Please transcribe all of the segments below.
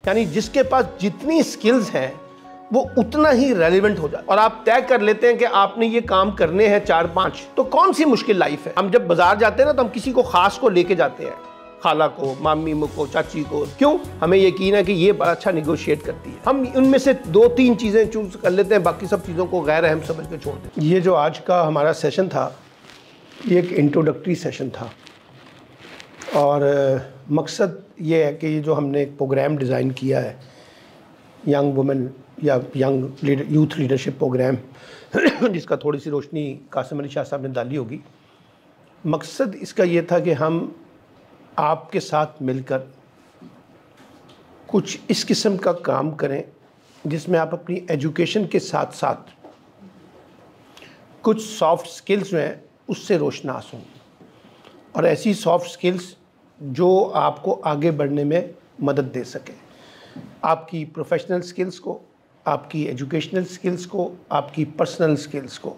यानी जिसके पास जितनी स्किल्स हैं वो उतना ही रेलिवेंट हो जाता है। और आप तय कर लेते हैं कि आपने ये काम करने हैं 4-5, तो कौन सी मुश्किल लाइफ है। हम जब बाजार जाते हैं ना तो हम किसी को खास को लेके जाते हैं, खाला को, मामी को, चाची को। क्यों? हमें यकीन है कि ये बड़ा अच्छा निगोशिएट करती है। हम उनमें से 2-3 चीज़ें चूज कर लेते हैं, बाकी सब चीज़ों को गैर अहम समझ के छोड़ देते हैं। ये जो आज का हमारा सेशन था, ये एक इंट्रोडक्टरी सेशन था और मकसद ये है कि ये जो हमने एक प्रोग्राम डिज़ाइन किया है, यंग वुमेन या यंग यूथ लीडरशिप प्रोग्राम, जिसका थोड़ी सी रोशनी कासिम अली शाह साहब ने डाली होगी। मकसद इसका ये था कि हम आपके साथ मिलकर कुछ इस किस्म का काम करें जिसमें आप अपनी एजुकेशन के साथ साथ कुछ सॉफ्ट स्किल्स जो हैं उससे रोशनास हों, और ऐसी सॉफ्ट स्किल्स जो आपको आगे बढ़ने में मदद दे सके, आपकी प्रोफेशनल स्किल्स को, आपकी एजुकेशनल स्किल्स को, आपकी पर्सनल स्किल्स को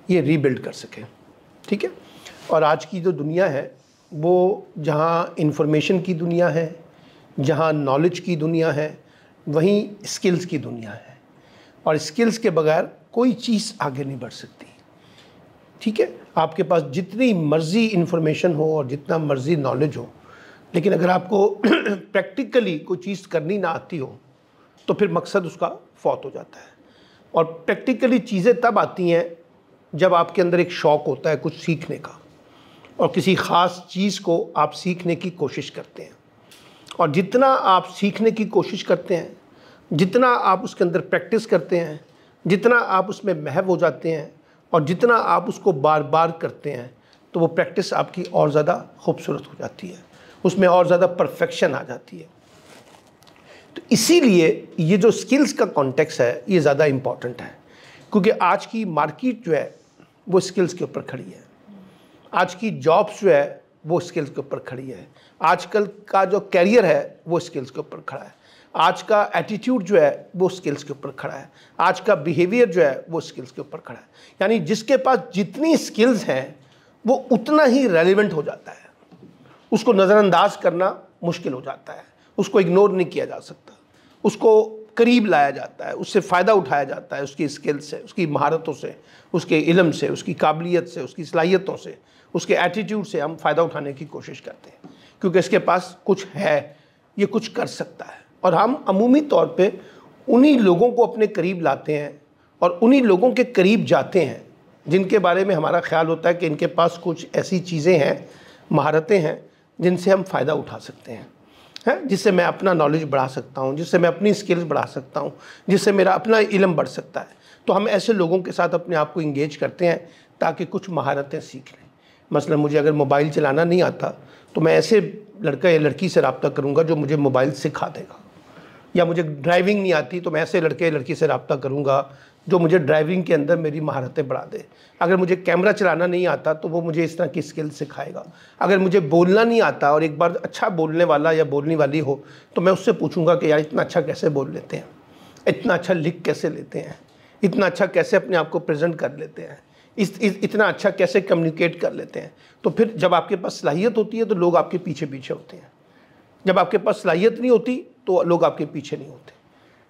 ये रीबिल्ड कर सके। ठीक है। और आज की जो दुनिया है वो जहाँ इंफॉर्मेशन की दुनिया है, जहाँ नॉलेज की दुनिया है, वहीं स्किल्स की दुनिया है, और स्किल्स के बगैर कोई चीज़ आगे नहीं बढ़ सकती। ठीक है। आपके पास जितनी मर्ज़ी इंफॉर्मेशन हो और जितना मर्ज़ी नॉलेज हो, लेकिन अगर आपको प्रैक्टिकली कोई चीज़ करनी ना आती हो तो फिर मकसद उसका फौत हो जाता है। और प्रैक्टिकली चीज़ें तब आती हैं जब आपके अंदर एक शौक़ होता है कुछ सीखने का, और किसी ख़ास चीज़ को आप सीखने की कोशिश करते हैं। और जितना आप सीखने की कोशिश करते हैं, जितना आप उसके अंदर प्रैक्टिस करते हैं, जितना आप उसमें महव हो जाते हैं, और जितना आप उसको बार बार करते हैं, तो वो प्रैक्टिस आपकी और ज़्यादा खूबसूरत हो जाती है, उसमें और ज़्यादा परफेक्शन आ जाती है। तो इसीलिए ये जो स्किल्स का कॉन्टेक्स्ट है ये ज़्यादा इम्पॉर्टेंट है, क्योंकि आज की मार्केट जो है वो स्किल्स के ऊपर खड़ी है, आज की जॉब्स जो है वो स्किल्स के ऊपर खड़ी है, आजकल का जो कैरियर है वो स्किल्स के ऊपर खड़ा है, आज का एटीट्यूड जो है वो स्किल्स के ऊपर खड़ा है, आज का बिहेवियर जो है वो स्किल्स के ऊपर खड़ा है। यानी जिसके पास जितनी स्किल्स हैं वो उतना ही रेलिवेंट हो जाता है, उसको नज़रअंदाज करना मुश्किल हो जाता है, उसको इग्नोर नहीं किया जा सकता, उसको करीब लाया जाता है, उससे फ़ायदा उठाया जाता है, उसकी स्किल्स से, उसकी महारतों से, उसके इल्म से, उसकी काबिलियत से, उसकी सलाहियतों से, उसके एटीट्यूड से हम फ़ायदा उठाने की कोशिश करते हैं, क्योंकि इसके पास कुछ है, ये कुछ कर सकता है। और हम अमूमी तौर पे उन्हीं लोगों को अपने करीब लाते हैं और उन्हीं लोगों के करीब जाते हैं जिनके बारे में हमारा ख्याल होता है कि इनके पास कुछ ऐसी चीज़ें हैं, महारतें हैं जिनसे हम फ़ायदा उठा सकते हैं, जिससे मैं अपना नॉलेज बढ़ा सकता हूँ, जिससे मैं अपनी स्किल्स बढ़ा सकता हूँ, जिससे मेरा अपना इल्म बढ़ सकता है। तो हम ऐसे लोगों के साथ अपने आप को इंगेज करते हैं ताकि कुछ महारतें सीख लें। मसलन मुझे अगर मोबाइल चलाना नहीं आता तो मैं ऐसे लड़का या लड़की से रब्ता करूँगा जो मुझे मोबाइल सिखा देगा, या मुझे ड्राइविंग नहीं आती तो मैं ऐसे लड़के या लड़की से रब्ता करूँगा जो मुझे ड्राइविंग के अंदर मेरी महारतें बढ़ा दे। अगर मुझे कैमरा चलाना नहीं आता तो वो मुझे इस तरह की स्किल सिखाएगा। अगर मुझे बोलना नहीं आता और एक बार अच्छा बोलने वाला या बोलने वाली हो तो मैं उससे पूछूंगा कि यार इतना अच्छा कैसे बोल लेते हैं, इतना अच्छा लिख कैसे लेते हैं, इतना अच्छा कैसे अपने आप को प्रेजेंट कर लेते हैं, इतना अच्छा कैसे कम्युनिकेट कर लेते हैं। तो फिर जब आपके पास सलाहियत होती है तो लोग आपके पीछे पीछे होते हैं, जब आपके पास सलाहियत नहीं होती तो लोग आपके पीछे नहीं होते।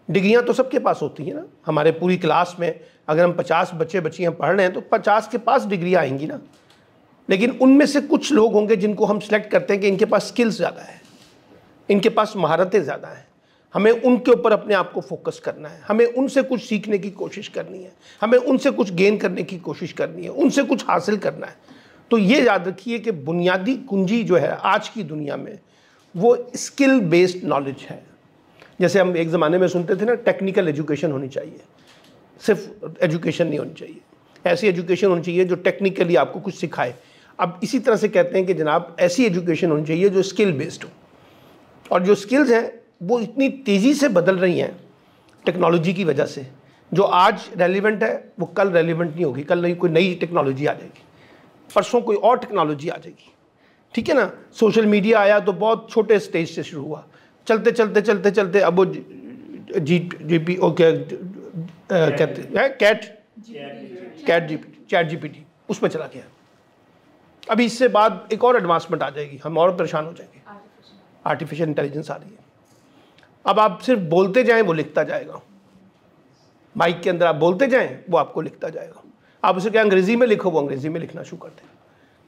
डिग्रियां तो सबके पास होती हैं ना, हमारे पूरी क्लास में अगर हम 50 बच्चे बच्चियां पढ़ रहे हैं तो 50 के पास डिग्रियां आएंगी ना, लेकिन उनमें से कुछ लोग होंगे जिनको हम सिलेक्ट करते हैं कि इनके पास स्किल्स ज़्यादा है, इनके पास महारतें ज़्यादा हैं, हमें उनके ऊपर अपने आप को फोकस करना है, हमें उनसे कुछ सीखने की कोशिश करनी है, हमें उनसे कुछ गेन करने की कोशिश करनी है, उनसे कुछ हासिल करना है। तो ये याद रखिए कि बुनियादी कुंजी जो है आज की दुनिया में वो स्किल बेस्ड नॉलेज है। जैसे हम एक ज़माने में सुनते थे ना, टेक्निकल एजुकेशन होनी चाहिए, सिर्फ एजुकेशन नहीं होनी चाहिए, ऐसी एजुकेशन होनी चाहिए जो टेक्निकली आपको कुछ सिखाए। अब इसी तरह से कहते हैं कि जनाब ऐसी एजुकेशन होनी चाहिए जो स्किल बेस्ड हो, और जो स्किल्स हैं वो इतनी तेज़ी से बदल रही हैं टेक्नोलॉजी की वजह से, जो आज रेलिवेंट है वो कल रेलिवेंट नहीं होगी, कल कोई नई टेक्नोलॉजी आ जाएगी, परसों कोई और टेक्नोलॉजी आ जाएगी। ठीक है ना। सोशल मीडिया आया तो बहुत छोटे स्टेज से शुरू हुआ, चलते चलते चलते चलते अब वो जीपी कहते हैं चैट जीपीटी उस पर चला गया। अभी इससे बाद एक और एडवांसमेंट आ जाएगी, हम और परेशान हो जाएंगे, आर्टिफिशियल इंटेलिजेंस आ रही है। अब आप सिर्फ बोलते जाएं, वो लिखता जाएगा। माइक के अंदर आप बोलते जाएं, वो आपको लिखता जाएगा। आप उसे कहें अंग्रेजी में लिखो, वो अंग्रेजी में लिखना शुरू कर देगा।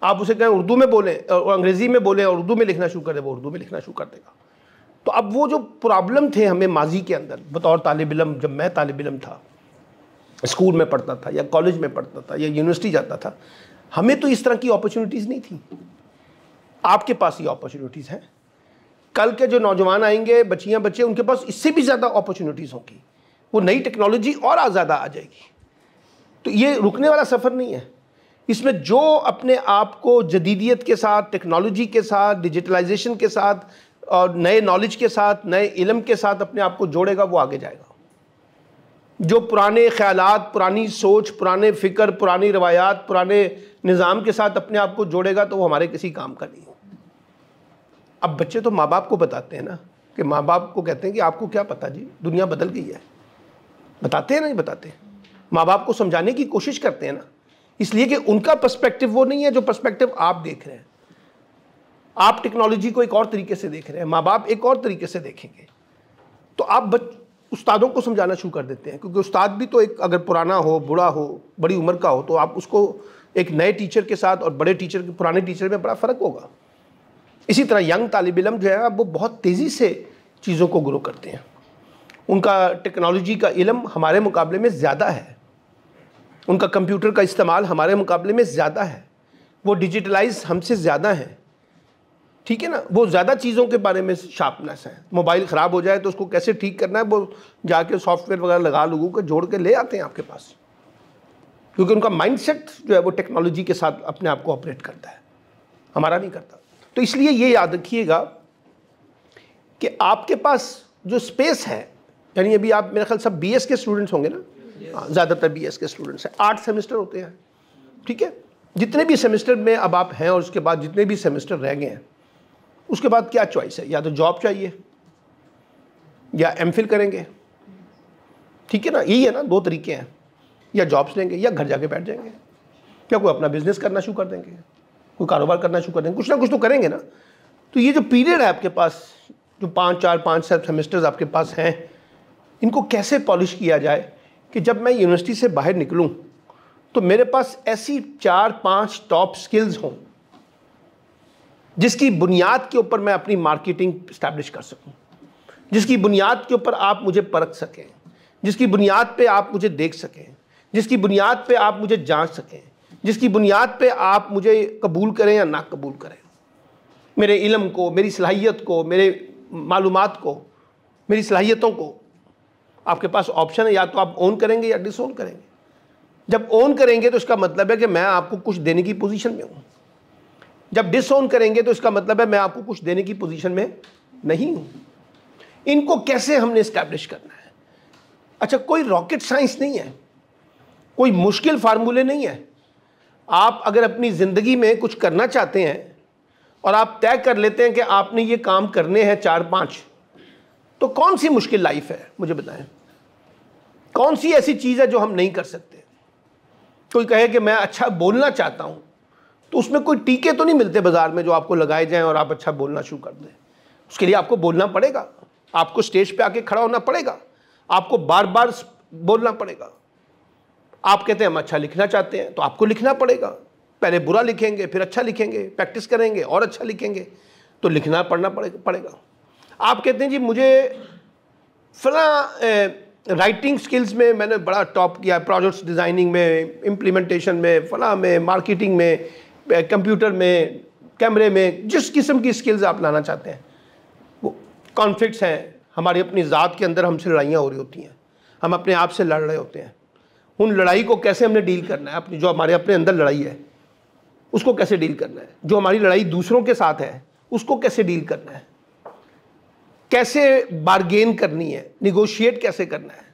आप उसे कहें उर्दू में बोलें और अंग्रेजी में बोलें और उर्दू में लिखना शुरू कर दे, वो उर्दू में लिखना शुरू कर देगा। तो अब वो जो प्रॉब्लम थे हमें माजी के अंदर बतौर तालिब इल्म, जब मैं तालिब इल्म था, स्कूल में पढ़ता था या कॉलेज में पढ़ता था या यूनिवर्सिटी जाता था, हमें तो इस तरह की अपॉर्चुनिटीज़ नहीं थी। आपके पास ये अपॉर्चुनिटीज़ हैं। कल के जो नौजवान आएंगे, बच्चियां बच्चे, उनके पास इससे भी ज़्यादा अपॉर्चुनिटीज़ होंगी। वो नई टेक्नोलॉजी और ज़्यादा आ जाएगी। तो ये रुकने वाला सफ़र नहीं है। इसमें जो अपने आप को जदीदियत के साथ, टेक्नोलॉजी के साथ, डिजिटलाइजेशन के साथ और नए नॉलेज के साथ, नए इल्म के साथ अपने आप को जोड़ेगा, वो आगे जाएगा। जो पुराने ख्यालात, पुरानी सोच, पुराने फ़िक्र, पुरानी रवायात, पुराने निज़ाम के साथ अपने आप को जोड़ेगा, तो वो हमारे किसी काम का नहीं हो। अब बच्चे तो माँ बाप को बताते हैं ना, कि माँ बाप को कहते हैं कि आपको क्या पता जी, दुनिया बदल गई है। बताते हैं नहीं बताते? माँ बाप को समझाने की कोशिश करते हैं ना, इसलिए कि उनका पर्सपेक्टिव वो नहीं है जो पर्सपेक्टिव आप देख रहे हैं। आप टेक्नोलॉजी को एक और तरीके से देख रहे हैं, माँ बाप एक और तरीके से देखेंगे। तो आप उस्तादों को समझाना शुरू कर देते हैं, क्योंकि उस्ताद भी तो एक, अगर पुराना हो, बूढ़ा हो, बड़ी उम्र का हो, तो आप उसको एक नए टीचर के साथ और बड़े टीचर के, पुराने टीचर में बड़ा फ़र्क होगा। इसी तरह यंग तालिब इल्म जो है वो बहुत तेज़ी से चीज़ों को ग्रो करते हैं। उनका टेक्नोलॉजी का इल्म हमारे मुकाबले में ज़्यादा है, उनका कंप्यूटर का इस्तेमाल हमारे मुकाबले में ज़्यादा है, वो डिजिटलाइज हमसे ज़्यादा है, ठीक है ना। वो ज़्यादा चीज़ों के बारे में शार्पनेस है। मोबाइल ख़राब हो जाए तो उसको कैसे ठीक करना है, वो जाके सॉफ्टवेयर वगैरह लगा लोगों को जोड़ के ले आते हैं आपके पास, क्योंकि उनका माइंडसेट जो है वो टेक्नोलॉजी के साथ अपने आप को ऑपरेट करता है, हमारा नहीं करता। तो इसलिए ये याद रखिएगा कि आपके पास जो स्पेस है, यानी अभी आप मेरे ख्याल सब BS के स्टूडेंट्स होंगे ना, ज़्यादातर BS के स्टूडेंट्स हैं। 8 सेमेस्टर होते हैं, ठीक है। जितने भी सेमेस्टर में अब आप हैं और उसके बाद जितने भी सेमेस्टर रह गए हैं, उसके बाद क्या चॉइस है? या तो जॉब चाहिए या MPhil करेंगे, ठीक है ना। यही है ना, 2 तरीके हैं, या जॉब्स लेंगे या घर जाके बैठ जाएंगे, या कोई अपना बिजनेस करना शुरू कर देंगे, कोई कारोबार करना शुरू कर देंगे, कुछ ना कुछ तो करेंगे ना। तो ये जो पीरियड है आपके पास, जो 5 सेमेस्टर्स आपके पास हैं, इनको कैसे पॉलिश किया जाए कि जब मैं यूनिवर्सिटी से बाहर निकलूं तो मेरे पास ऐसी 4-5 टॉप स्किल्स हों जिसकी बुनियाद के ऊपर मैं अपनी मार्केटिंग इस्टेब्लिश कर सकूं, जिसकी बुनियाद के ऊपर आप मुझे परख सकें, जिसकी बुनियाद पे आप मुझे देख सकें, जिसकी बुनियाद पे आप मुझे जांच सकें, जिसकी बुनियाद पे आप मुझे कबूल करें या ना कबूल करें। मेरे इल्म को, मेरी सलाहियत को, मेरे मालूमात को, मेरी सलाहियतों को। आपके पास ऑप्शन है, या तो आप ओन करेंगे या डिसओन करेंगे। जब ओन करेंगे तो इसका मतलब है कि मैं आपको कुछ देने की पोजीशन में हूँ। जब डिसओन करेंगे तो इसका मतलब है मैं आपको कुछ देने की पोजीशन में नहीं हूँ। इनको कैसे हमने इस्टेब्लिश करना है? अच्छा, कोई रॉकेट साइंस नहीं है, कोई मुश्किल फार्मूले नहीं है। आप अगर अपनी ज़िंदगी में कुछ करना चाहते हैं और आप तय कर लेते हैं कि आपने ये काम करने हैं 4-5, तो कौन सी मुश्किल लाइफ है, मुझे बताएं। कौन सी ऐसी चीज़ है जो हम नहीं कर सकते? कोई कहे कि मैं अच्छा बोलना चाहता हूँ, तो उसमें कोई टीके तो नहीं मिलते बाज़ार में जो आपको लगाए जाएं और आप अच्छा बोलना शुरू कर दें। उसके लिए आपको बोलना पड़ेगा, आपको स्टेज पे आके खड़ा होना पड़ेगा, आपको बार बार बोलना पड़ेगा। आप कहते हैं हम अच्छा लिखना चाहते हैं, तो आपको लिखना पड़ेगा। पहले बुरा लिखेंगे, फिर अच्छा लिखेंगे, प्रैक्टिस करेंगे और अच्छा लिखेंगे, तो लिखना पढ़ना पड़ेगा। आप कहते हैं जी मुझे फला राइटिंग स्किल्स में मैंने बड़ा टॉप किया, प्रोजेक्ट्स डिज़ाइनिंग में, इम्प्लीमेंटेशन में, फला में, मार्केटिंग में, कंप्यूटर में, कैमरे में, जिस किस्म की स्किल्स आप लाना चाहते हैं। वो कॉन्फ्लिक्ट्स हैं, हमारी अपनी ज़ात के अंदर हमसे लड़ाइयाँ हो रही होती हैं, हम अपने आप से लड़ रहे होते हैं। उन लड़ाई को कैसे हमने डील करना है, अपनी जो हमारे अपने अंदर लड़ाई है उसको कैसे डील करना है, जो हमारी लड़ाई दूसरों के साथ है उसको कैसे डील करना है, कैसे बार्गेन करनी है, निगोशिएट कैसे करना है।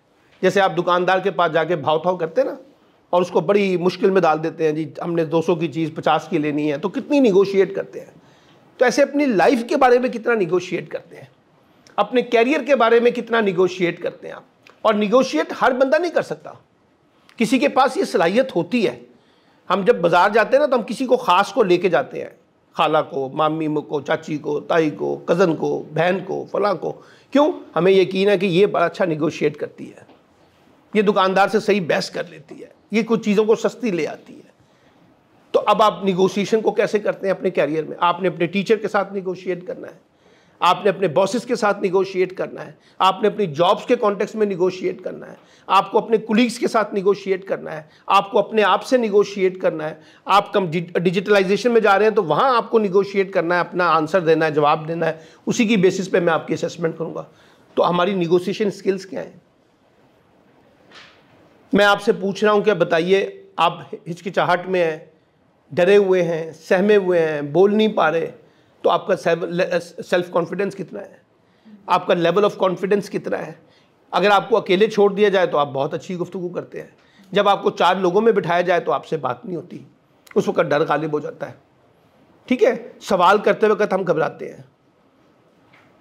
जैसे आप दुकानदार के पास जाके भाव ताव करते हैं ना, और उसको बड़ी मुश्किल में डाल देते हैं, जी हमने 200 की चीज़ 50 की लेनी है, तो कितनी निगोशिएट करते हैं। तो ऐसे अपनी लाइफ के बारे में कितना निगोशिएट करते हैं, अपने कैरियर के बारे में कितना निगोशिएट करते हैं आप। और निगोशिएट हर बंदा नहीं कर सकता, किसी के पास ये सलाहियत होती है। हम जब बाज़ार जाते हैं ना, तो हम किसी को ख़ास को लेके जाते हैं, खाला को, मामी को, चाची को, ताई को, कज़न को, बहन को, फलां को। क्यों? हमें यकीन है कि ये बड़ा अच्छा निगोशिएट करती है, ये दुकानदार से सही बहस कर लेती है, ये कुछ चीज़ों को सस्ती ले आती है। तो अब आप निगोशिएशन को कैसे करते हैं अपने कैरियर में? आपने अपने टीचर के साथ निगोशिएट करना है, आपने अपने बॉसेस के साथ निगोशिएट करना है, आपने अपनी जॉब्स के कॉन्टेक्स्ट में निगोशिएट करना है, आपको अपने कुलीग्स के साथ निगोशिएट करना है, आपको अपने आप से निगोशिएट करना है। आप कम डिजिटलाइजेशन में जा रहे हैं तो वहाँ आपको निगोशिएट करना है, अपना आंसर देना है, जवाब देना है, उसी की बेसिस पे मैं आपकी असेसमेंट करूँगा। तो हमारी निगोशिएशन स्किल्स क्या हैं? मैं आपसे पूछ रहा हूँ कि बताइए, आप हिचकिचाहट में हैं, डरे हुए हैं, सहमे हुए हैं, बोल नहीं पा रहे, तो आपका सेल्फ कॉन्फिडेंस कितना है? आपका लेवल ऑफ कॉन्फिडेंस कितना है? अगर आपको अकेले छोड़ दिया जाए तो आप बहुत अच्छी गुफ्तगू करते हैं, जब आपको 4 लोगों में बिठाया जाए तो आपसे बात नहीं होती, उस वक्त डर गालिब हो जाता है। ठीक है, सवाल करते वक्त हम घबराते हैं,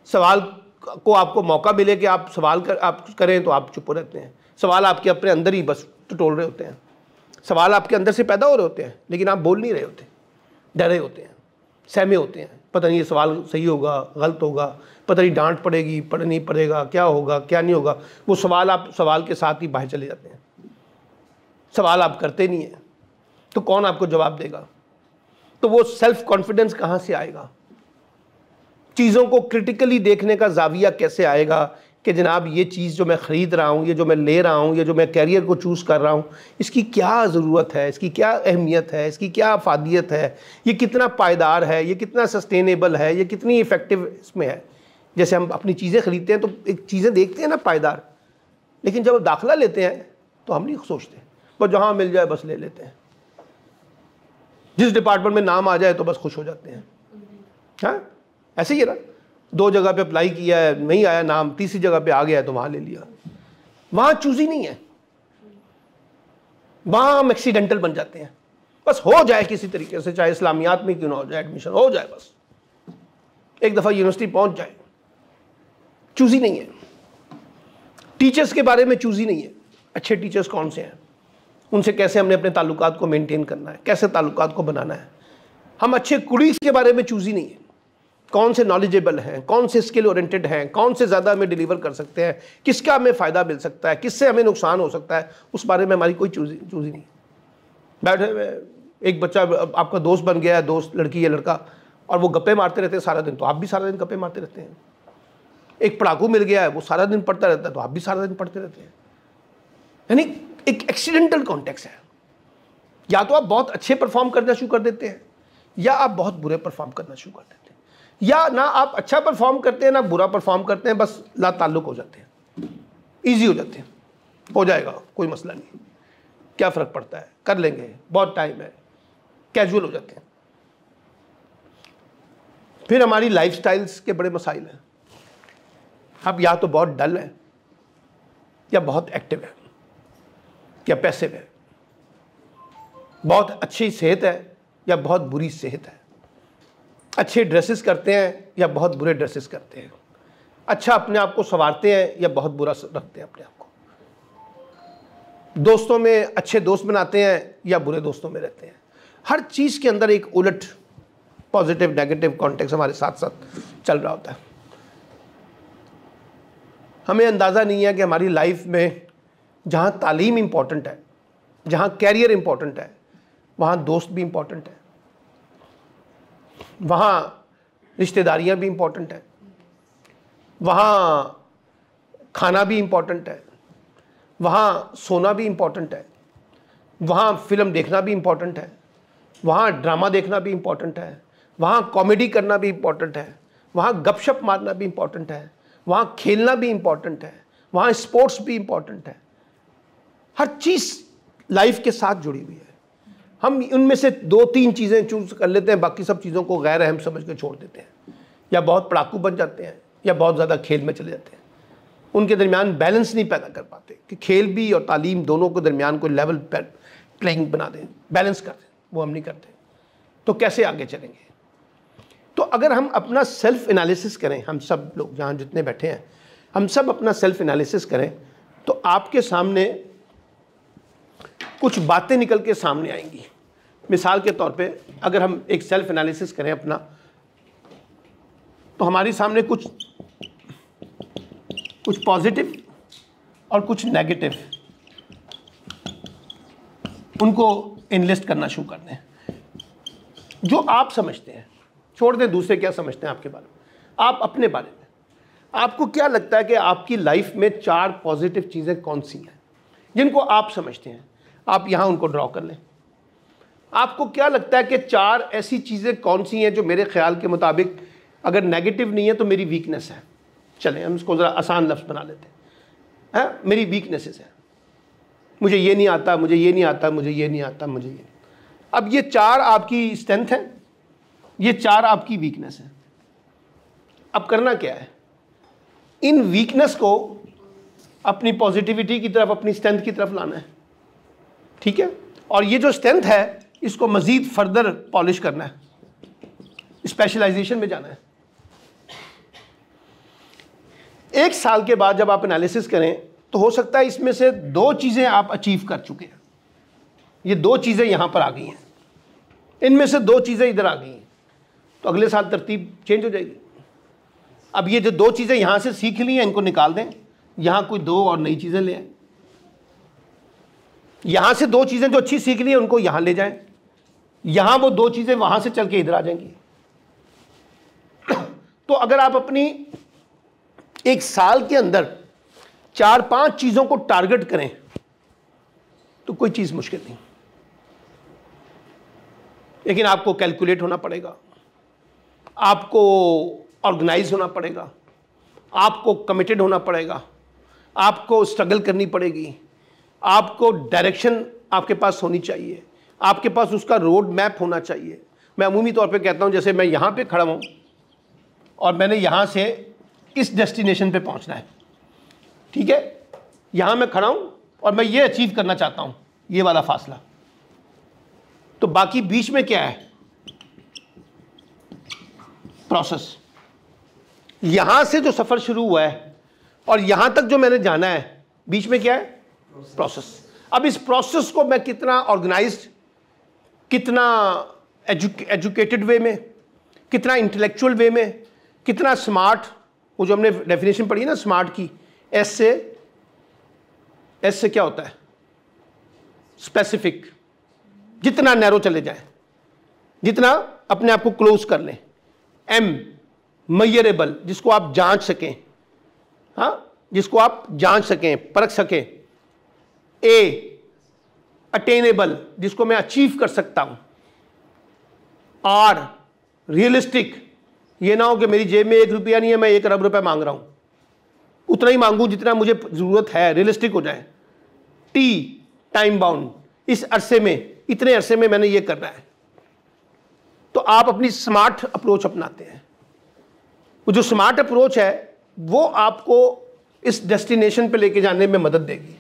सवाल को आपको मौका मिले कि आप सवाल आप करें तो आप चुप रहते हैं। सवाल आपके अपने अंदर ही बस टटोल रहे होते हैं, सवाल आपके अंदर से पैदा हो रहे होते हैं, लेकिन आप बोल नहीं रहे होते, डरे होते हैं, सहमे होते हैं, पता नहीं ये सवाल सही होगा, गलत होगा, पता नहीं डांट पड़ेगी, पढ़ नहीं पड़ेगा, क्या होगा क्या नहीं होगा। वो सवाल आप सवाल के साथ ही बाहर चले जाते हैं, सवाल आप करते नहीं हैं, तो कौन आपको जवाब देगा? तो वो सेल्फ कॉन्फिडेंस कहाँ से आएगा? चीज़ों को क्रिटिकली देखने का जाविया कैसे आएगा कि जनाब ये चीज़ जो मैं ख़रीद रहा हूँ, ये जो मैं ले रहा हूँ, ये जो मैं कैरियर को चूज़ कर रहा हूँ, इसकी क्या ज़रूरत है, इसकी क्या अहमियत है, इसकी क्या अफादियत है, ये कितना पायदार है, ये कितना सस्टेनेबल है, ये कितनी इफ़ेक्टिव इसमें है। जैसे हम अपनी चीज़ें ख़रीदते हैं तो एक चीज़ें देखते हैं ना पायदार, लेकिन जब दाखिला लेते हैं तो हम नहीं सोचते, बस जहाँ मिल जाए बस ले लेते हैं, जिस डिपार्टमेंट में नाम आ जाए तो बस खुश हो जाते हैं। हाँ, ऐसे ही है ना, 2 जगह पे अप्लाई किया है, नहीं आया नाम, तीसरी जगह पे आ गया है तो वहाँ ले लिया। वहाँ चूज़ी नहीं है, वहाँ हम एक्सीडेंटल बन जाते हैं, बस हो जाए किसी तरीके से, चाहे इस्लामियात में क्यों ना हो जाए, एडमिशन हो जाए, बस एक दफ़ा यूनिवर्सिटी पहुँच जाए। चूज़ी नहीं है। टीचर्स के बारे में चूज़ी नहीं है, अच्छे टीचर्स कौन से हैं, उनसे कैसे हमने अपने ताल्लुकात को मेंटेन करना है, कैसे ताल्लुकात को बनाना है। हम अच्छे कुलीग्स के बारे में चूज़ी नहीं है, कौन से नॉलेजेबल हैं, कौन से स्किल ओरिएंटेड हैं, कौन से ज़्यादा हमें डिलीवर कर सकते हैं, किसका हमें फ़ायदा मिल सकता है, किससे हमें नुकसान हो सकता है, उस बारे में हमारी कोई चूज़ी नहीं। बैठे हुए एक बच्चा आपका दोस्त बन गया है, दोस्त लड़की या लड़का, और वो गप्पे मारते रहते हैं सारा दिन, तो आप भी सारा दिन गप्पे मारते रहते हैं। एक पढ़ाकू मिल गया है, वो सारा दिन पढ़ता रहता है, तो आप भी सारा दिन पढ़ते रहते हैं। यानी एक एक्सीडेंटल कॉन्टेक्स्ट है, या तो आप बहुत अच्छे परफॉर्म करना शुरू कर देते हैं, या आप बहुत बुरे परफॉर्म करना शुरू कर देते हैं, या ना आप अच्छा परफॉर्म करते हैं ना बुरा परफॉर्म करते हैं, बस ला ताल्लुक हो जाते हैं, ईजी हो जाते हैं, हो जाएगा कोई मसला नहीं, क्या फ़र्क पड़ता है, कर लेंगे, बहुत टाइम है, कैजुअल हो जाते हैं। फिर हमारी लाइफस्टाइल्स के बड़े मसाइल हैं। अब या तो बहुत डल है, या बहुत एक्टिव है, या पैसिव है, बहुत अच्छी सेहत है या बहुत बुरी सेहत है, अच्छे ड्रेसेस करते हैं या बहुत बुरे ड्रेसेस करते हैं, अच्छा अपने आप को संवारते हैं या बहुत बुरा रखते हैं अपने आप को, दोस्तों में अच्छे दोस्त बनाते हैं या बुरे दोस्तों में रहते हैं। हर चीज़ के अंदर एक उलट पॉजिटिव नेगेटिव कॉन्टेक्स्ट हमारे साथ साथ चल रहा होता है। हमें अंदाज़ा नहीं है कि हमारी लाइफ में जहाँ तालीम इम्पॉर्टेंट है, जहाँ कैरियर इम्पॉर्टेंट है, वहाँ दोस्त भी इम्पॉर्टेंट है, वहाँ रिश्तेदारियाँ भी इम्पॉर्टेंट है, वहाँ खाना भी इम्पॉर्टेंट है, वहाँ सोना भी इम्पॉर्टेंट है, वहाँ फिल्म देखना भी इम्पॉर्टेंट है, वहाँ ड्रामा देखना भी इम्पॉर्टेंट है, वहाँ कॉमेडी करना भी इम्पॉर्टेंट है, वहाँ गपशप मारना भी इम्पॉर्टेंट है, वहाँ खेलना भी इम्पॉर्टेंट है, वहाँ स्पोर्ट्स भी इम्पॉर्टेंट है। हर चीज़ लाइफ के साथ जुड़ी हुई है। हम उनमें से 2-3 चीज़ें चूज कर लेते हैं, बाकी सब चीज़ों को गैर अहम समझ के छोड़ देते हैं, या बहुत पढ़ाकू बन जाते हैं या बहुत ज़्यादा खेल में चले जाते हैं। उनके दरमियान बैलेंस नहीं पैदा कर पाते कि खेल भी और तालीम दोनों के दरमियान कोई लेवल प्लेइंग बना दें, बैलेंस कर दें, वो हम नहीं करते। तो कैसे आगे चलेंगे? तो अगर हम अपना सेल्फ एनालिसिस करें, हम सब लोग जहाँ जितने बैठे हैं, हम सब अपना सेल्फ एनालिसिस करें, तो आपके सामने कुछ बातें निकल के सामने आएंगी, मिसाल के तौर पे अगर हम एक सेल्फ एनालिसिस करें अपना, तो हमारे सामने कुछ पॉजिटिव और कुछ नेगेटिव, उनको इनलिस्ट करना शुरू कर दें। जो आप समझते हैं, छोड़ दें दूसरे क्या समझते हैं आपके बारे में, आप अपने बारे में, आपको क्या लगता है कि आपकी लाइफ में 4 पॉजिटिव चीज़ें कौन सी हैं जिनको आप समझते हैं, आप यहाँ उनको ड्रॉ कर लें। आपको क्या लगता है कि 4 ऐसी चीज़ें कौन सी हैं जो मेरे ख्याल के मुताबिक अगर नेगेटिव नहीं है तो मेरी वीकनेस है। चलें हम इसको ज़रा आसान लफ्ज़ बना लेते हैं, मेरी वीकनेसेस है, मुझे ये नहीं आता, मुझे ये नहीं आता, मुझे ये नहीं आता, मुझे ये। अब ये 4 आपकी स्ट्रेंथ है, ये 4 आपकी वीकनेस है। अब करना क्या है, इन वीकनेस को अपनी पॉजिटिविटी की तरफ, अपनी स्ट्रेंथ की तरफ लाना है, ठीक है। और ये जो स्ट्रेंथ है इसको मज़ीद फर्दर पॉलिश करना है, स्पेशलाइजेशन में जाना है। 1 साल के बाद जब आप एनालिसिस करें तो हो सकता है इसमें से 2 चीज़ें आप अचीव कर चुके हैं, ये 2 चीज़ें यहाँ पर आ गई हैं, इनमें से 2 चीज़ें इधर आ गई हैं, तो अगले साल तरतीब चेंज हो जाएगी। अब ये जो 2 चीज़ें यहाँ से सीख ली हैं इनको निकाल दें, यहाँ कोई 2 और नई चीज़ें ले आए। यहाँ से 2 चीज़ें जो अच्छी सीख ली हैं उनको यहाँ ले जाएं, यहाँ वो 2 चीज़ें वहाँ से चल के इधर आ जाएंगी। तो अगर आप अपनी 1 साल के अंदर 4-5 चीज़ों को टारगेट करें तो कोई चीज़ मुश्किल नहीं, लेकिन आपको कैलकुलेट होना पड़ेगा, आपको ऑर्गेनाइज होना पड़ेगा, आपको कमिटेड होना पड़ेगा, आपको स्ट्रगल करनी पड़ेगी, आपको डायरेक्शन आपके पास होनी चाहिए, आपके पास उसका रोड मैप होना चाहिए। मैं अमूमी तौर पे कहता हूँ, जैसे मैं यहाँ पे खड़ा हूँ और मैंने यहाँ से इस डेस्टिनेशन पे पहुँचना है, ठीक है, यहाँ मैं खड़ा हूँ और मैं ये अचीव करना चाहता हूँ, ये वाला फासला, तो बाकी बीच में क्या है, प्रोसेस। यहाँ से जो सफ़र शुरू हुआ है और यहाँ तक जो मैंने जाना है, बीच में क्या है, प्रोसेस। अब इस प्रोसेस को मैं कितना ऑर्गेनाइज्ड, कितना एजुकेटेड वे में, कितना इंटेलेक्चुअल वे में, कितना स्मार्ट, वो जो हमने डेफिनेशन पढ़ी है ना स्मार्ट की, एस से क्या होता है, स्पेसिफिक, जितना नैरो चले जाए, जितना अपने आप को क्लोज कर लें। एम मेजरेबल, जिसको आप जांच सकें, हाँ, जिसको आप जांच सकें, परख सकें। ए अटेनेबल, जिसको मैं अचीव कर सकता हूं। आर रियलिस्टिक, ये ना हो कि मेरी जेब में 1 रुपया नहीं है, मैं 1 अरब रुपए मांग रहा हूं, उतना ही मांगूं जितना मुझे ज़रूरत है, रियलिस्टिक हो जाए। टी टाइम बाउंड, इस अरसे में, इतने अरसे में मैंने ये करना है। तो आप अपनी स्मार्ट अप्रोच अपनाते हैं। वो जो स्मार्ट अप्रोच है वो आपको इस डेस्टिनेशन पे लेके जाने में मदद देगी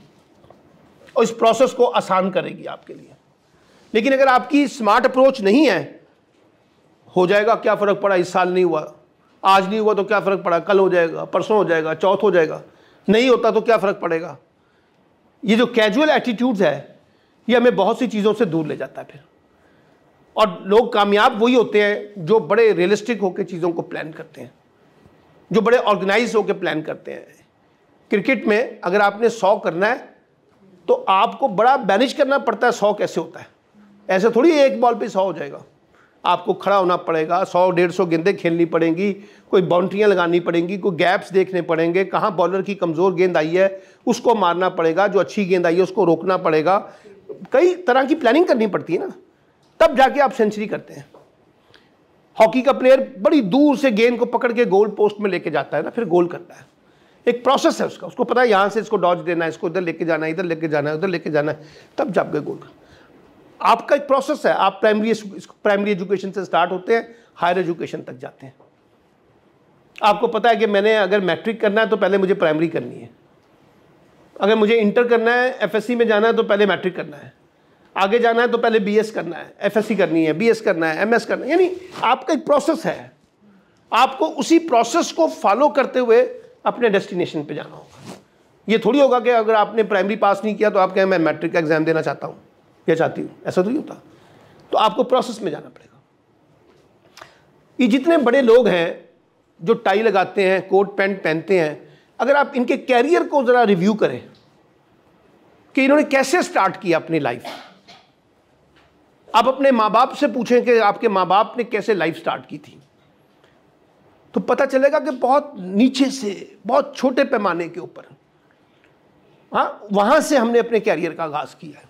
और इस प्रोसेस को आसान करेगी आपके लिए। लेकिन अगर आपकी स्मार्ट अप्रोच नहीं है, हो जाएगा, क्या फ़र्क पड़ा, इस साल नहीं हुआ, आज नहीं हुआ तो क्या फ़र्क पड़ा, कल हो जाएगा, परसों हो जाएगा, चौथ हो जाएगा, नहीं होता तो क्या फ़र्क पड़ेगा। ये जो कैजुअल एटीट्यूड्स है ये हमें बहुत सी चीज़ों से दूर ले जाता है फिर। और लोग कामयाब वही होते हैं जो बड़े रियलिस्टिक होकर चीज़ों को प्लान करते हैं, जो बड़े ऑर्गेनाइज होकर प्लान करते हैं। क्रिकेट में अगर आपने 100 करना है तो आपको बड़ा मैनेज करना पड़ता है 100 कैसे होता है। ऐसे थोड़ी एक बॉल पे 100 हो जाएगा, आपको खड़ा होना पड़ेगा, 100-150 गेंदें खेलनी पड़ेंगी, कोई बाउंड्रियाँ लगानी पड़ेंगी, कोई गैप्स देखने पड़ेंगे, कहाँ बॉलर की कमज़ोर गेंद आई है उसको मारना पड़ेगा, जो अच्छी गेंद आई है उसको रोकना पड़ेगा। कई तरह की प्लानिंग करनी पड़ती है ना, तब जाके आप सेंचुरी करते हैं। हॉकी का प्लेयर बड़ी दूर से गेंद को पकड़ के गोल पोस्ट में लेके जाता है ना, फिर गोल करता है। एक प्रोसेस है उसका, उसको पता है यहाँ से इसको डॉज देना है, इसको इधर लेके जाना है, इधर लेके जाना है, उधर लेके जाना है, तब जब गए गोल। आपका एक प्रोसेस है। आप प्राइमरी एजुकेशन से स्टार्ट होते हैं, हायर एजुकेशन तक जाते हैं। आपको पता है कि मैंने अगर मैट्रिक करना है तो पहले मुझे प्राइमरी करनी है, अगर मुझे इंटर करना है, एफएससी में जाना है तो पहले मैट्रिक करना है, आगे जाना है तो पहले बीएस करना है, एफएससी करनी है, बीएस करना है, एमएस करना है। यानी आपका एक प्रोसेस है, आपको उसी प्रोसेस को फॉलो करते हुए अपने डेस्टिनेशन पे जाना होगा। ये थोड़ी होगा कि अगर आपने प्राइमरी पास नहीं किया तो आप कहें मैं मैट्रिक का एग्जाम देना चाहता हूँ या चाहती हूँ, ऐसा तो नहीं होता। तो आपको प्रोसेस में जाना पड़ेगा। ये जितने बड़े लोग हैं जो टाई लगाते हैं, कोट पैंट पहनते हैं, अगर आप इनके कैरियर को ज़रा रिव्यू करें कि इन्होंने कैसे स्टार्ट किया अपनी लाइफ। आप अपने माँ बाप से पूछें कि आपके माँ बाप ने कैसे लाइफ स्टार्ट की थी, तो पता चलेगा कि बहुत नीचे से, बहुत छोटे पैमाने के ऊपर, हाँ, वहाँ से हमने अपने कैरियर का आगाज़ किया है।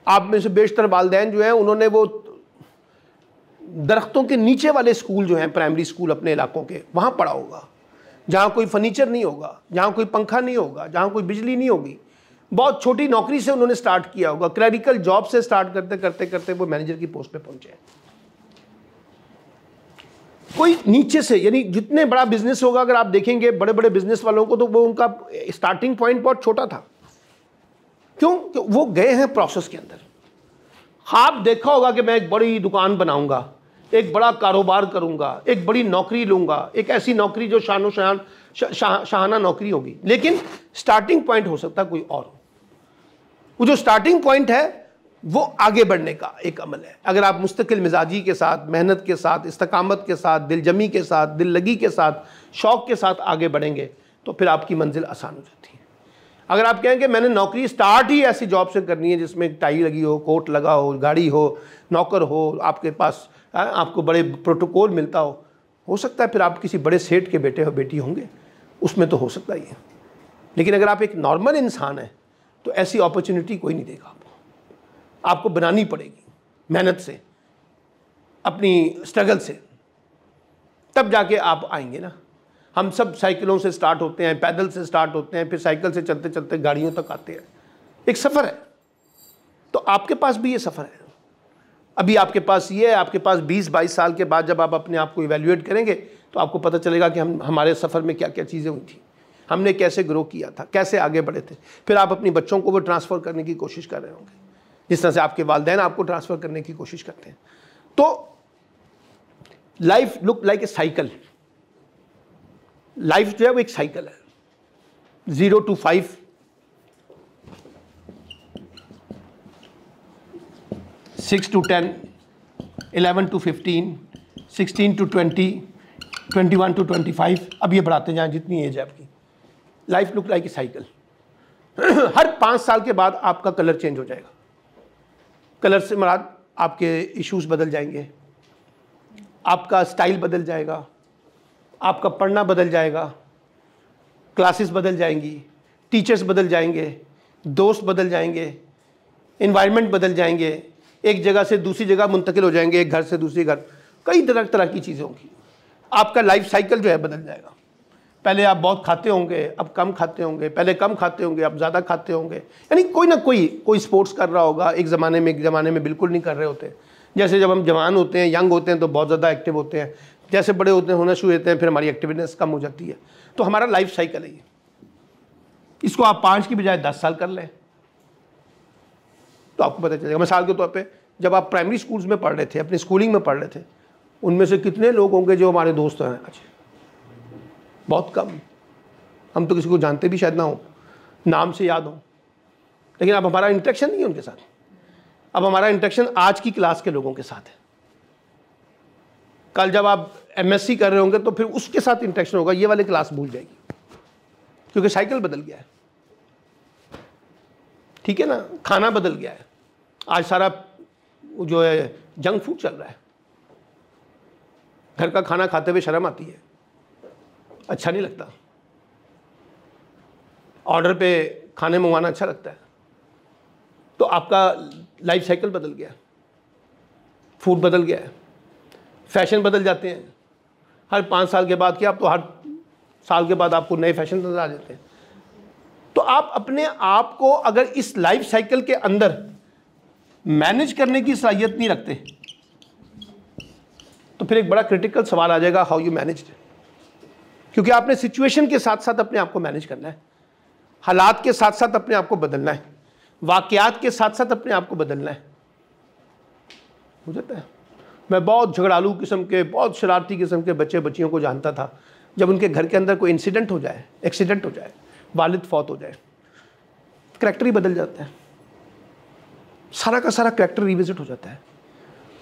आप में से बेशतर वालिदैन जो हैं उन्होंने वो दरख्तों के नीचे वाले स्कूल जो हैं, प्राइमरी स्कूल अपने इलाकों के, वहाँ पढ़ा होगा, जहाँ कोई फर्नीचर नहीं होगा, जहाँ कोई पंखा नहीं होगा, जहाँ कोई बिजली नहीं होगी। बहुत छोटी नौकरी से उन्होंने स्टार्ट किया होगा, क्लरिकल जॉब से स्टार्ट करते करते करते वो मैनेजर की पोस्ट पे पहुंचे। कोई नीचे से, यानी जितने बड़ा बिजनेस होगा, अगर आप देखेंगे बड़े बड़े बिजनेस वालों को, तो वो उनका स्टार्टिंग पॉइंट बहुत छोटा था। क्यों? वो गए हैं प्रोसेस के अंदर। आप देखा होगा कि मैं एक बड़ी दुकान बनाऊंगा, एक बड़ा कारोबार करूंगा, एक बड़ी नौकरी लूंगा, एक ऐसी नौकरी जो शानो शान शाहाना नौकरी होगी, लेकिन स्टार्टिंग पॉइंट हो सकता है कोई और। वो जो स्टार्टिंग पॉइंट है वो आगे बढ़ने का एक अमल है। अगर आप मुस्तकिल मिजाजी के साथ, मेहनत के साथ, इस्तकामत के साथ, दिलजमी के साथ, दिल लगी के साथ, शौक़ के साथ आगे बढ़ेंगे तो फिर आपकी मंजिल आसान हो जाती है। अगर आप कहें कि मैंने नौकरी स्टार्ट ही ऐसी जॉब से करनी है जिसमें टाई लगी हो, कोट लगा हो, गाड़ी हो, नौकर हो, आपके पास आपको बड़े प्रोटोकॉल मिलता हो सकता है फिर आप किसी बड़े सेठ के बेटे और बेटी होंगे, उसमें तो हो सकता ही है। लेकिन अगर आप एक नॉर्मल इंसान हैं तो ऐसी अपॉर्चुनिटी कोई नहीं देगा आपको बनानी पड़ेगी मेहनत से, अपनी स्ट्रगल से, तब जाके आप आएंगे ना। हम सब साइकिलों से स्टार्ट होते हैं, पैदल से स्टार्ट होते हैं, फिर साइकिल से चलते चलते गाड़ियों तक आते हैं। एक सफ़र है, तो आपके पास भी ये सफ़र है। अभी आपके पास ये है, आपके पास 20-22 साल के बाद जब आप अपने आप को इवैल्यूएट करेंगे तो आपको पता चलेगा कि हमारे सफ़र में क्या क्या चीज़ें हुई थी, हमने कैसे ग्रो किया था, कैसे आगे बढ़े थे। फिर आप अपनी बच्चों को वो ट्रांसफ़र करने की कोशिश कर रहे होंगे, जिस तरह से आपके वालिदैन आपको ट्रांसफ़र करने की कोशिश करते हैं। तो life look like a cycle. Life जो है वो एक साइकिल है, 0 to 5, 6 to 10, 11 to 15, 16 to 20, 21 to 25, अब ये बढ़ाते जाएं जितनी एज है आपकी। Life look like a cycle. हर 5 साल के बाद आपका कलर चेंज हो जाएगा। कलर से मुराद आपके इश्यूज बदल जाएंगे, आपका स्टाइल बदल जाएगा, आपका पढ़ना बदल जाएगा, क्लासेस बदल जाएंगी, टीचर्स बदल जाएंगे, दोस्त बदल जाएंगे, इन्वायरमेंट बदल जाएंगे, एक जगह से दूसरी जगह मुंतकिल हो जाएंगे, एक घर से दूसरी घर, कई तरह तरह की चीज़ें होंगी। आपका लाइफ साइकिल जो है बदल जाएगा। पहले आप बहुत खाते होंगे, अब कम खाते होंगे, पहले कम खाते होंगे, अब ज़्यादा खाते होंगे। यानी कोई ना कोई स्पोर्ट्स कर रहा होगा, एक ज़माने में बिल्कुल नहीं कर रहे होते। जैसे जब हम जवान होते हैं, यंग होते हैं तो बहुत ज़्यादा एक्टिव होते हैं, जैसे बड़े होते हैं, होना शुरू होते हैं, फिर हमारी एक्टिवनेस कम हो जाती है। तो हमारा लाइफ साइकिल है ये। इसको आप 5 की बजाय 10 साल कर लें तो आपको पता चलेगा। मिसाल के तौर पे जब आप प्राइमरी स्कूल्स में पढ़ रहे थे, अपनी स्कूलिंग में पढ़ रहे थे, उनमें से कितने लोग होंगे जो हमारे दोस्त हैं आज? बहुत कम। हम तो किसी को जानते भी शायद ना हो, नाम से याद हो, लेकिन अब हमारा इंटरेक्शन नहीं है उनके साथ। अब हमारा इंटरेक्शन आज की क्लास के लोगों के साथ है। कल जब आप MSc कर रहे होंगे तो फिर उसके साथ इंटरेक्शन होगा, ये वाली क्लास भूल जाएगी, क्योंकि साइकिल बदल गया है। ठीक है ना, खाना बदल गया है। आज सारा जो है जंक फूड चल रहा है। घर का खाना खाते हुए शर्म आती है, अच्छा नहीं लगता। ऑर्डर पे खाने मंगवाना अच्छा लगता है। तो आपका लाइफ साइकिल बदल गया, फूड बदल गया है, फैशन बदल जाते हैं। हर 5 साल के बाद क्या, आप तो हर साल के बाद आपको नए फैशन नजर आ जाते हैं। तो आप अपने आप को अगर इस लाइफ साइकिल के अंदर मैनेज करने की सलाहियत नहीं रखते तो फिर एक बड़ा क्रिटिकल सवाल आ जाएगा, हाउ यू मैनेज। क्योंकि आपने सिचुएशन के साथ साथ अपने आप को मैनेज करना है, हालात के साथ साथ अपने आप को बदलना है, वाकयात के साथ साथ अपने आप को बदलना है। हो जाता है। मैं बहुत झगड़ालू किस्म के, बहुत शरारती किस्म के बच्चे बच्चियों को जानता था, जब उनके घर के अंदर कोई इंसिडेंट हो जाए, एक्सीडेंट हो जाए, वालिद फौत हो जाए, करैक्टर ही बदल जाता है। सारा का सारा कैरेक्टर रिविजिट हो जाता है।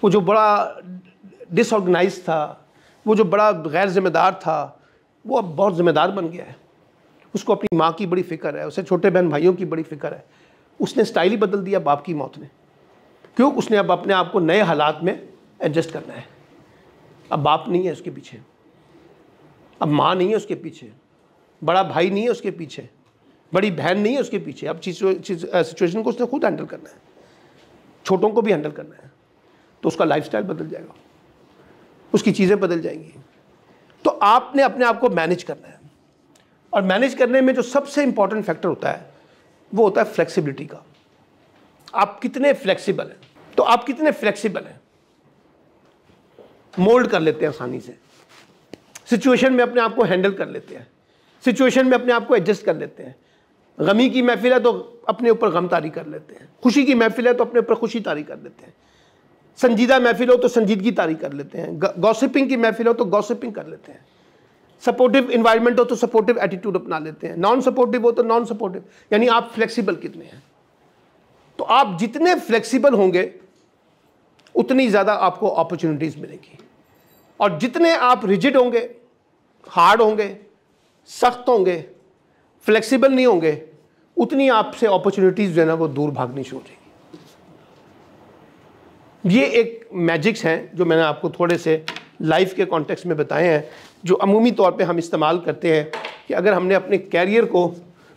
वो जो बड़ा डिसऑर्गेनाइज था, वो जो बड़ा गैर जिम्मेदार था, वो अब बहुत जिम्मेदार बन गया है। उसको अपनी माँ की बड़ी फिक्र है, उसे छोटे बहन भाइयों की बड़ी फिक्र है। उसने स्टाइल ही बदल दिया बाप की मौत ने। क्यों? उसने अब अपने आप को नए हालात में एडजस्ट करना है। अब बाप नहीं है उसके पीछे, अब माँ नहीं है उसके पीछे, बड़ा भाई नहीं है उसके पीछे, बड़ी बहन नहीं है उसके पीछे। अब सिचुएशन को उसने खुद हैंडल करना है, छोटों को भी हैंडल करना है। तो उसका लाइफस्टाइल बदल जाएगा, उसकी चीज़ें बदल जाएंगी। तो आपने अपने आप को मैनेज करना है, और मैनेज करने में जो सबसे इंपॉर्टेंट फैक्टर होता है वो होता है फ्लेक्सिबिलिटी का। आप कितने फ्लेक्सिबल हैं। तो आप कितने फ्लेक्सिबल हैं, मोल्ड कर लेते हैं आसानी से, सिचुएशन में अपने आप को हैंडल कर लेते हैं, सिचुएशन में अपने आप को एडजस्ट कर लेते हैं। गमी की महफिल है तो अपने ऊपर गम तारी कर लेते हैं, खुशी की महफिल है तो अपने ऊपर खुशी तारी कर लेते हैं, संजीदा महफिल हो तो संजीदगी तारी कर लेते हैं, गॉसिपिंग की महफिल हो तो गॉसिपिंग कर लेते हैं, सपोर्टिव इन्वायरमेंट हो तो सपोर्टिव एटीट्यूड अपना लेते हैं, नॉन सपोर्टिव हो तो नॉन सपोर्टिव। यानी आप फ्लेक्सिबल कितने हैं। तो आप जितने फ्लेक्सिबल होंगे उतनी ज़्यादा आपको अपॉर्चुनिटीज़ मिलेगी, और जितने आप रिजिड होंगे, हार्ड होंगे, सख्त होंगे, फ्लेक्सिबल नहीं होंगे, उतनी आपसे अपॉर्चुनिटीज़ जो है ना वो दूर भागनी शुरू हो जाएगी। ये एक मैजिक्स हैं जो मैंने आपको थोड़े से लाइफ के कॉन्टेक्स्ट में बताए हैं, जो अमूमी तौर पे हम इस्तेमाल करते हैं कि अगर हमने अपने कैरियर को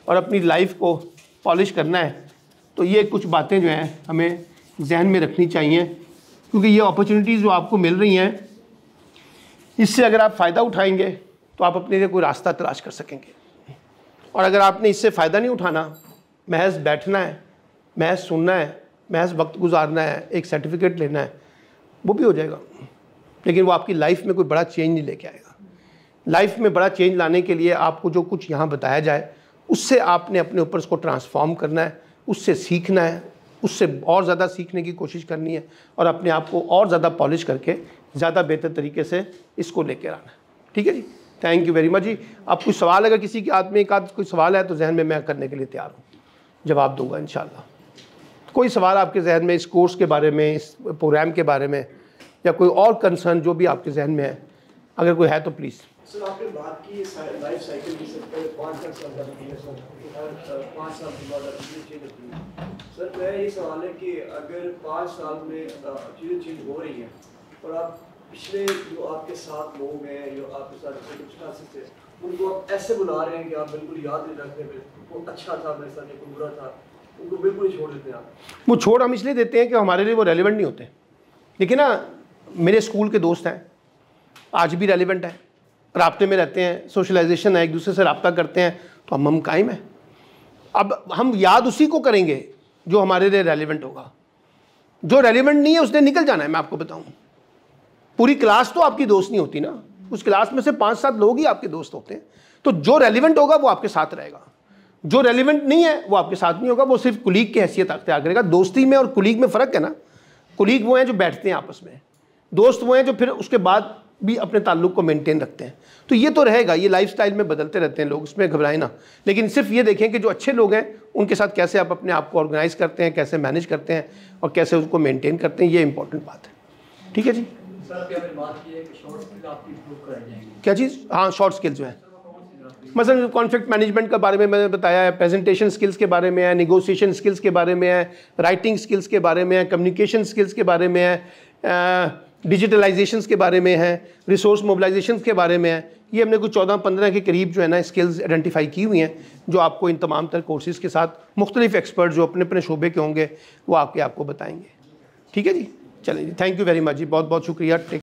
और अपनी लाइफ को पॉलिश करना है तो ये कुछ बातें जो हैं हमें जहन में रखनी चाहिए, क्योंकि ये अपॉर्चुनिटीज़ जो आपको मिल रही हैं इससे अगर आप फ़ायदा उठाएंगे तो आप अपने लिए कोई रास्ता तलाश कर सकेंगे। और अगर आपने इससे फ़ायदा नहीं उठाना, महज बैठना है, महज सुनना है, महज वक्त गुजारना है, एक सर्टिफिकेट लेना है, वो भी हो जाएगा, लेकिन वो आपकी लाइफ में कोई बड़ा चेंज नहीं लेके आएगा। लाइफ में बड़ा चेंज लाने के लिए आपको जो कुछ यहाँ बताया जाए उससे आपने अपने ऊपर उसको ट्रांसफॉर्म करना है, उससे सीखना है, उससे और ज़्यादा सीखने की कोशिश करनी है, और अपने आप को और ज़्यादा पॉलिश करके ज़्यादा बेहतर तरीके से इसको लेकर आना है। ठीक है जी, थैंक यू वेरी मच जी। आप कुछ सवाल, अगर किसी के हाथ में एक आध कोई सवाल है तो जहन में मैं करने के लिए तैयार हूँ, जवाब दूंगा इंशाल्लाह। कोई सवाल आपके जहन में इस कोर्स के बारे में, इस प्रोग्राम के बारे में, या कोई और कंसर्न जो भी आपके जहन में है, अगर कोई है तो प्लीज़। सर आपने बात की लाइफ साइकिल की, सर 5 साल लगती है सर, हर 5 साल के बाद चीज़ें होती हैं। सर मेरा ये सवाल है कि अगर 5 साल में चीज़ें चेंज हो रही हैं और आप पिछले जो आपके साथ लोग हैं, जो आपके साथ कुछ खासे थे, उनको आप ऐसे बुला रहे हैं कि आप बिल्कुल याद नहीं रखते, वो अच्छा था मेरे साथ, कोई बुरा था, उनको बिल्कुल ही छोड़ देते हैं आप। वो छोड़ हम इसलिए देते हैं कि हमारे लिए वो रेलिवेंट नहीं होते। लेकिन ना, मेरे स्कूल के दोस्त हैं, आज भी रेलिवेंट हैं, राब्ते में रहते हैं, सोशलाइजेशन है, एक दूसरे से रब्ता करते हैं, तो हम कायम हैं। अब हम याद उसी को करेंगे जो हमारे लिए रेलिवेंट होगा। जो रेलिवेंट नहीं है उसने निकल जाना है। मैं आपको बताऊं, पूरी क्लास तो आपकी दोस्त नहीं होती ना, उस क्लास में से 5-7 लोग ही आपके दोस्त होते हैं। तो जो रेलिवेंट होगा वो आपके साथ रहेगा, जो रेलिवेंट नहीं है वो आपके साथ नहीं होगा, वो सिर्फ कुलीग की हैसियत अख्तियार करेगा। दोस्ती में और कुलीग में फ़र्क है ना। कुलीग वो हैं जो बैठते हैं आपस में, दोस्त वो हैं जो फिर उसके बाद भी अपने ताल्लुक़ को मेंटेन रखते हैं। तो ये तो रहेगा, ये लाइफस्टाइल में बदलते रहते हैं लोग, उसमें घबराएं ना। लेकिन सिर्फ ये देखें कि जो अच्छे लोग हैं उनके साथ कैसे आप अपने आप को ऑर्गेनाइज़ करते हैं, कैसे मैनेज करते हैं और कैसे उसको मेंटेन करते हैं, ये इंपॉर्टेंट बात है। ठीक है जी। सर अभी आपने बात की है कि शॉर्ट स्किल आपकी इंप्रूव कराई जाएंगी। क्या चीज़? हाँ, शॉर्ट स्किल्स जो है, मसलन कॉन्फ्लिक्ट मैनेजमेंट के बारे में मैंने बताया है, प्रेजेंटेशन स्किल्स के बारे में है, नेगोशिएशन स्किल्स के बारे में है, राइटिंग स्किल्स के बारे में है, कम्युनिकेशन स्किल्स के बारे में है, डिजिटलाइजेशन के बारे में है, रिसोर्स मोबिलाइजेशन के बारे में है। ये हमने कुछ 14-15 के करीब जो है ना स्किल्स आइडेंटिफाई की हुई हैं, जो आपको इन तमाम तर कोर्सेज़ के साथ मुख्तलिफ एक्सपर्ट जो अपने अपने शोबे के होंगे वो आपको बताएंगे। ठीक है जी, चलिए जी, थैंक यू वेरी मच जी, बहुत बहुत शुक्रिया।